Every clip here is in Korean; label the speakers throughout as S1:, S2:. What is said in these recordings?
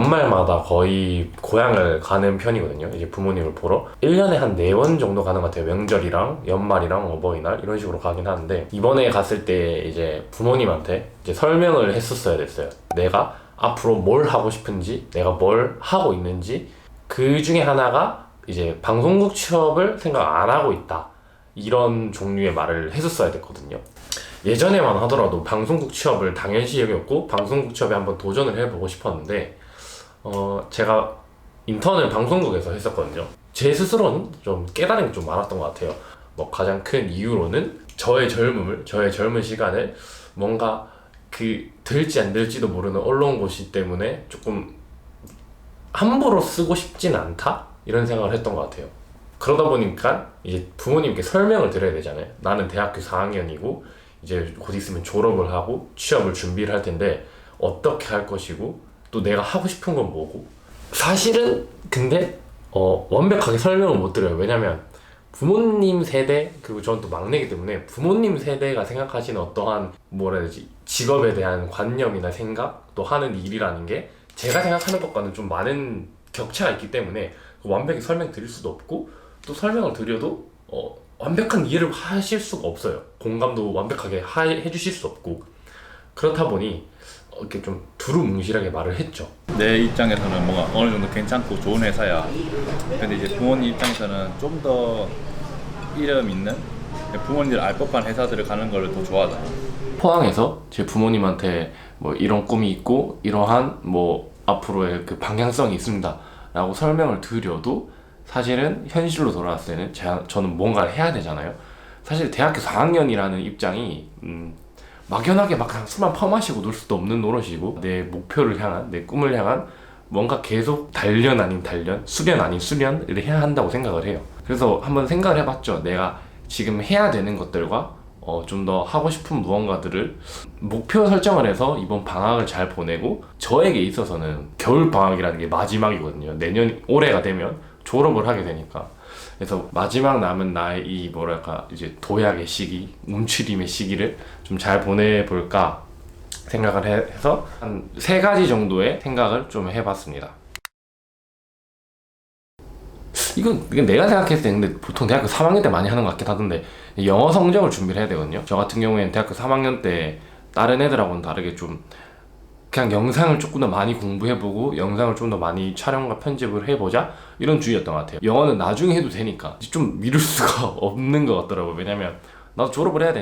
S1: 연말마다 거의 고향을 가는 편이거든요. 이제 부모님을 보러 1년에 한 4번 정도 가는 것 같아요. 명절이랑 연말이랑 어버이날 이런 식으로 가긴 하는데, 이번에 갔을 때 이제 부모님한테 이제 설명을 했었어야 됐어요. 내가 앞으로 뭘 하고 싶은지, 내가 뭘 하고 있는지, 그 중에 하나가 이제 방송국 취업을 생각 안 하고 있다, 이런 종류의 말을 했었어야 됐거든요. 예전에만 하더라도 방송국 취업을 당연시 여겼고 방송국 취업에 한번 도전을 해보고 싶었는데, 제가 인턴을 방송국에서 했었거든요. 제 스스로는 좀 깨달은 게 좀 많았던 것 같아요. 뭐 가장 큰 이유로는 저의 젊은 시간을 뭔가 될지 안 될지도 모르는 언론고시 때문에 조금 함부로 쓰고 싶진 않다, 이런 생각을 했던 것 같아요. 그러다 보니까 이제 부모님께 설명을 드려야 되잖아요. 나는 대학교 4학년이고 이제 곧 있으면 졸업을 하고 취업을 준비를 할 텐데 어떻게 할 것이고, 또 내가 하고 싶은 건 뭐고. 사실은 근데 완벽하게 설명을 못 드려요. 왜냐면 부모님 세대, 그리고 저는 또 막내이기 때문에 부모님 세대가 생각하시는 어떠한 뭐라 해야 되지, 직업에 대한 관념이나 생각, 또 하는 일이라는 게 제가 생각하는 것과는 좀 많은 격차가 있기 때문에 완벽히 설명드릴 수도 없고, 또 설명을 드려도 완벽한 이해를 하실 수가 없어요. 공감도 완벽하게 해주실 수 없고. 그렇다 보니 이렇게 좀 두루뭉실하게 말을 했죠.
S2: 내 입장에서는 뭔가 어느 정도 괜찮고 좋은 회사야. 근데 이제 부모님 입장에서는 좀 더 이름 있는, 부모님들 알 법한 회사들을 가는 걸 더 좋아하잖아.
S1: 포항에서 제 부모님한테 뭐 이런 꿈이 있고 이러한 뭐 앞으로의 그 방향성이 있습니다 라고 설명을 드려도, 사실은 현실로 돌아왔을 때는 저는 뭔가를 해야 되잖아요. 사실 대학교 4학년이라는 입장이 막연하게 막 그냥 술만 퍼마시고 놀 수도 없는 노릇이고, 내 목표를 향한, 내 꿈을 향한 뭔가 계속 단련 아닌 단련, 수련 아닌 수련을 해야 한다고 생각을 해요. 그래서 한번 생각을 해봤죠. 내가 지금 해야 되는 것들과 좀 더 하고 싶은 무언가들을 목표 설정을 해서 이번 방학을 잘 보내고, 저에게 있어서는 겨울 방학이라는 게 마지막이거든요. 올해가 되면 졸업을 하게 되니까. 그래서 마지막 남은 나의 이 뭐랄까 이제 도약의 시기, 움츠림의 시기를 좀 잘 보내볼까 생각을 해서 한 3가지 정도의 생각을 좀 해봤습니다. 이건 내가 생각했을 때 근데 보통 대학교 3학년 때 많이 하는 것 같긴 하던데, 영어 성적을 준비를 해야 되거든요. 저 같은 경우에는 대학교 3학년 때 다른 애들하고는 다르게 좀 그냥 영상을 조금 더 많이 공부해보고 영상을 좀 더 많이 촬영과 편집을 해보자, 이런 주의였던 것 같아요. 영어는 나중에 해도 되니까 좀 미룰 수가 없는 것 같더라고요. 왜냐면 나도 졸업을 해야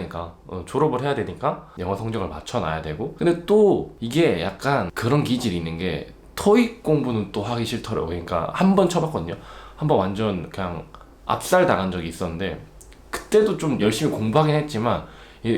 S1: 되니까 영어 성적을 맞춰놔야 되고. 근데 또 이게 약간 그런 기질이 있는 게, 토익 공부는 또 하기 싫더라고요. 그러니까 한 번 쳐봤거든요. 한 번 완전 그냥 압살 당한 적이 있었는데, 그때도 좀 열심히 공부하긴 했지만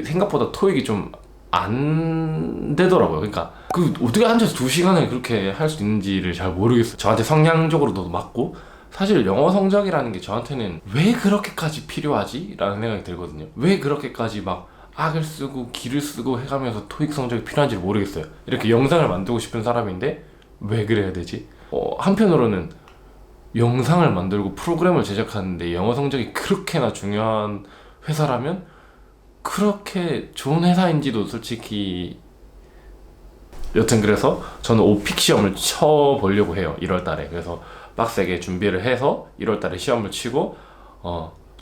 S1: 생각보다 토익이 좀 안 되더라고요. 그러니까 어떻게 앉아서 2시간을 그렇게 할 수 있는지를 잘 모르겠어요. 저한테 성향적으로도 맞고, 사실 영어 성적이라는 게 저한테는 왜 그렇게까지 필요하지? 라는 생각이 들거든요. 왜 그렇게까지 막 악을 쓰고 기를 쓰고 해가면서 토익 성적이 필요한지를 모르겠어요. 이렇게 영상을 만들고 싶은 사람인데 왜 그래야 되지? 한편으로는 영상을 만들고 프로그램을 제작하는데 영어 성적이 그렇게나 중요한 회사라면, 그렇게 좋은 회사인지도 솔직히. 여튼 그래서 저는 오픽 시험을 쳐보려고 해요, 1월달에. 그래서 빡세게 준비를 해서 1월달에 시험을 치고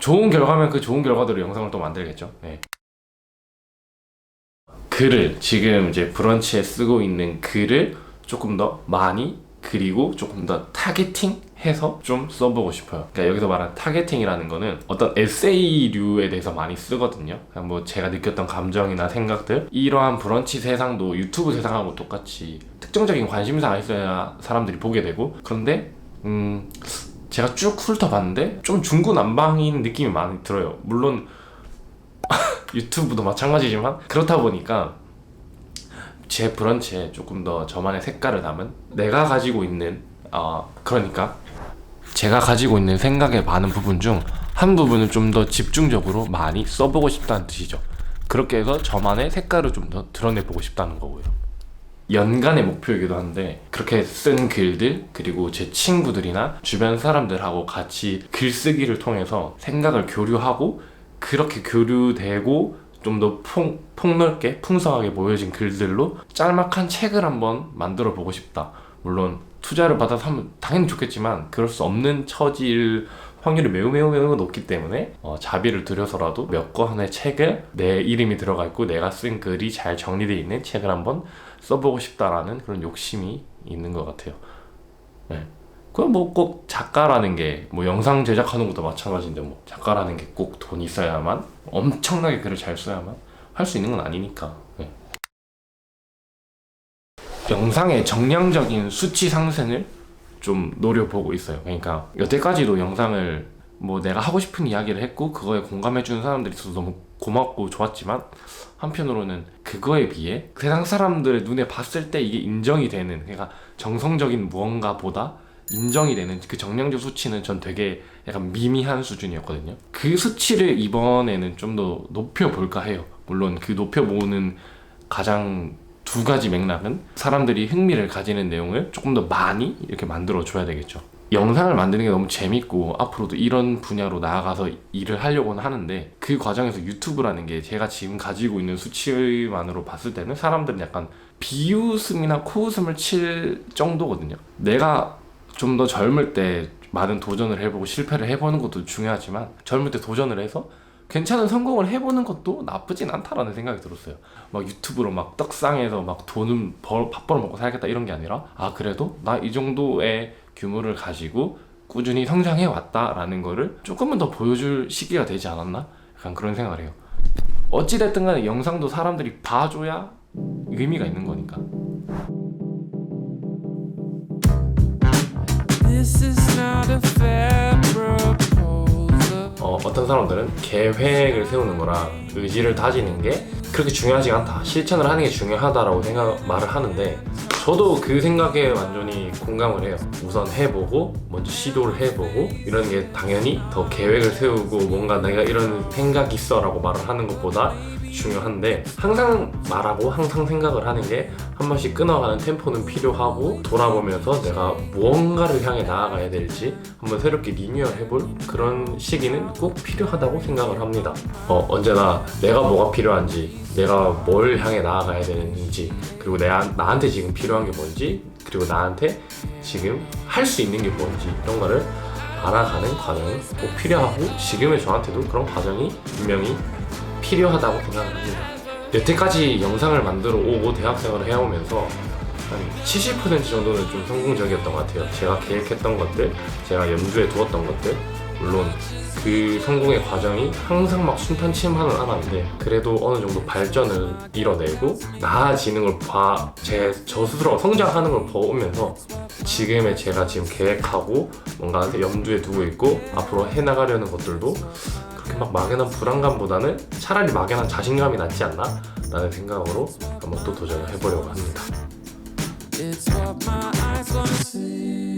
S1: 좋은 결과면 그 좋은 결과대로 영상을 또 만들겠죠. 네. 글을 지금 이제 브런치에 쓰고 있는 글을 조금 더 많이, 그리고 조금 더 타겟팅해서 좀 써보고 싶어요. 그러니까 여기서 말하는 타겟팅이라는 거는 어떤 에세이류에 대해서 많이 쓰거든요. 그냥 뭐 제가 느꼈던 감정이나 생각들, 이러한 브런치 세상도 유튜브 세상하고 똑같이 특정적인 관심사가 있어야 사람들이 보게 되고. 그런데 제가 쭉 훑어봤는데 좀 중구난방인 느낌이 많이 들어요. 물론 유튜브도 마찬가지지만, 그렇다 보니까 제 브런치에 조금 더 저만의 색깔을 담은, 내가 가지고 있는 그러니까 제가 가지고 있는 생각의 많은 부분 중 한 부분을 좀 더 집중적으로 많이 써보고 싶다는 뜻이죠. 그렇게 해서 저만의 색깔을 좀 더 드러내보고 싶다는 거고요. 연간의 목표이기도 한데, 그렇게 쓴 글들, 그리고 제 친구들이나 주변 사람들하고 같이 글쓰기를 통해서 생각을 교류하고, 그렇게 교류되고 좀 더 폭넓게 풍성하게 모여진 글들로 짤막한 책을 한번 만들어 보고 싶다. 물론 투자를 받아서 하면 당연히 좋겠지만 그럴 수 없는 처지일 확률이 매우 높기 때문에 자비를 들여서라도 몇 권의 책을 내 이름이 들어가 있고 내가 쓴 글이 잘 정리되어 있는 책을 한번 써보고 싶다라는 그런 욕심이 있는 것 같아요. 네. 그럼 뭐 꼭 작가라는 게 뭐 영상 제작하는 것도 마찬가지인데 뭐 작가라는 게 꼭 돈 있어야만 엄청나게 글을 잘 써야만 할 수 있는 건 아니니까. 네. 영상의 정량적인 수치 상승을 좀 노려보고 있어요. 그러니까 여태까지도 영상을 뭐 내가 하고 싶은 이야기를 했고 그거에 공감해주는 사람들이 있어서 너무 고맙고 좋았지만 한편으로는 그거에 비해 세상 사람들의 눈에 봤을 때 이게 인정이 되는, 그러니까 정성적인 무언가보다 인정이 되는 그 정량적 수치는 전 되게 약간 미미한 수준이었거든요. 그 수치를 이번에는 좀 더 높여볼까 해요. 물론 그 높여보는 가장 두 가지 맥락은 사람들이 흥미를 가지는 내용을 조금 더 많이 이렇게 만들어줘야 되겠죠. 영상을 만드는 게 너무 재밌고 앞으로도 이런 분야로 나아가서 일을 하려고는 하는데 그 과정에서 유튜브라는 게 제가 지금 가지고 있는 수치만으로 봤을 때는 사람들은 약간 비웃음이나 코웃음을 칠 정도거든요. 내가 좀 더 젊을 때 많은 도전을 해보고 실패를 해보는 것도 중요하지만 젊을 때 도전을 해서 괜찮은 성공을 해보는 것도 나쁘진 않다라는 생각이 들었어요. 막 유튜브로 막 떡상해서 막 돈은 밥 벌어먹고 살겠다 이런 게 아니라 그래도 나 이 정도의 규모를 가지고 꾸준히 성장해 왔다라는 거를 조금은 더 보여줄 시기가 되지 않았나? 약간 그런 생각을 해요. 어찌됐든 간에 영상도 사람들이 봐줘야 의미가 있는 거니까.
S3: This is not a fair proposal.
S1: 어떤 사람들은 계획을 세우는 거랑 의지를 다지는 게 그렇게 중요하지 않다, 실천을 하는 게 중요하다라고 말을 하는데 저도 그 생각에 완전히 공감을 해요. 우선 해보고 먼저 시도를 해보고 이런 게 당연히 더 계획을 세우고 뭔가 내가 이런 생각이 있어 라고 말을 하는 것보다 중요한데, 항상 말하고 항상 생각을 하는 게 한 번씩 끊어가는 템포는 필요하고 돌아보면서 내가 무언가를 향해 나아가야 될지 한번 새롭게 리뉴얼 해볼 그런 시기는 꼭 필요하다고 생각을 합니다. 언제나 내가 뭐가 필요한지, 내가 뭘 향해 나아가야 되는지, 그리고 나한테 지금 필요한 게 뭔지, 그리고 나한테 지금 할 수 있는 게 뭔지 이런 거를 알아가는 과정이 꼭 필요하고 지금의 저한테도 그런 과정이 분명히 필요하다고 생각을 합니다. 여태까지 영상을 만들어 오고 대학생활을 해오면서 한 70% 정도는 좀 성공적이었던 것 같아요. 제가 계획했던 것들, 제가 염두에 두었던 것들, 물론 그 성공의 과정이 항상 막 순탄치만은 않았는데 그래도 어느 정도 발전을 이뤄내고 나아지는 걸 저 스스로가 성장하는 걸 보면서 지금의 제가 지금 계획하고 뭔가 염두에 두고 있고 앞으로 해나가려는 것들도 그렇게 막 막연한 불안감보다는 차라리 막연한 자신감이 낫지 않나? 라는 생각으로 한번 또 도전을 해보려고 합니다.
S3: It's what my eyes wanna see.